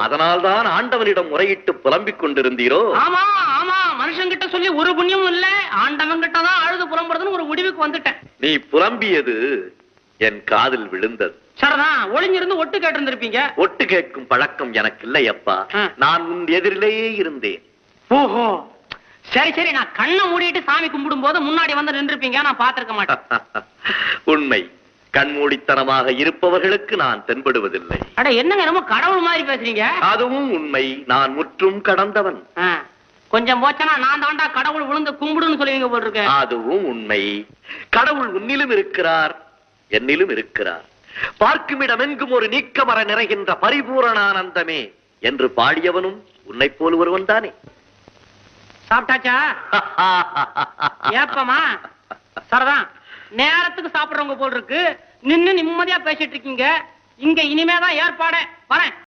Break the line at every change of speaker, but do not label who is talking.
அதனால்தான் ஆண்டவனிடம் முறையிட்டு புலம்பிக் கொண்டிருந்தீரோ?
ஆமா ஆமா, மனுஷங்கிட்ட சொல்லி ஒரு புண்ணியமும் இல்ல, ஆண்டவன் கிட்டதான் அழுது புலம்புறதுன்னு ஒரு முடிவுக்கு வந்துட்டேன்.
நீ புலம்பியது என் காதில் விழுந்தது.
சரிதான், ஒளிஞ்சிருந்து ஒட்டு கேட்டு இருந்திருப்பீங்க.
ஒட்டு கேட்கும் பழக்கம் எனக்கு இல்லை அப்பா. நான் உன் எதிரிலேயே இருந்தேன்.
ஓஹோ, சரி சரி, நான் கண்ணை மூடிட்டு சாமி கும்பிடும் போது முன்னாடி வந்து நின்றுப்பீங்க, நான் பாத்திருக்க மாட்டேன்.
உண்மை, கண்மூடித்தனமாக இருப்பவர்களுக்கு நான் தென்படுவதில்லை.
அட என்னங்க ரொம்ப கடவுள் மாதிரி பேசுறீங்க.
அதுவும் உண்மை, நான் முற்றும் கடந்தவன்.
கொஞ்சம் போச்சனா நான் தாண்டா கடவுள் விழுந்து கும்பிடுன்னு சொல்லுவீங்க போல் இருக்கு.
அதுவும் உண்மை. கடவுள் உன்னிலும் இருக்கிறார், என்னிலும் இருக்கிறார். பார்க்கும் இடமெங்கும் ஒரு நீக்கமர நிறைகின்ற பரிபூரணானந்தமே என்று பாடியவனும் உன்னை போல் ஒருவன் தானே.
சாப்பிட்டாச்சா? ஏப்பமா? சரிதான், நேரத்துக்கு சாப்பிடுறவங்க போல் இருக்கு. நின்னு நிம்மதியா பேசிட்டு இருக்கீங்க. இங்க இனிமேதான் ஏற்பாடு. வரேன்.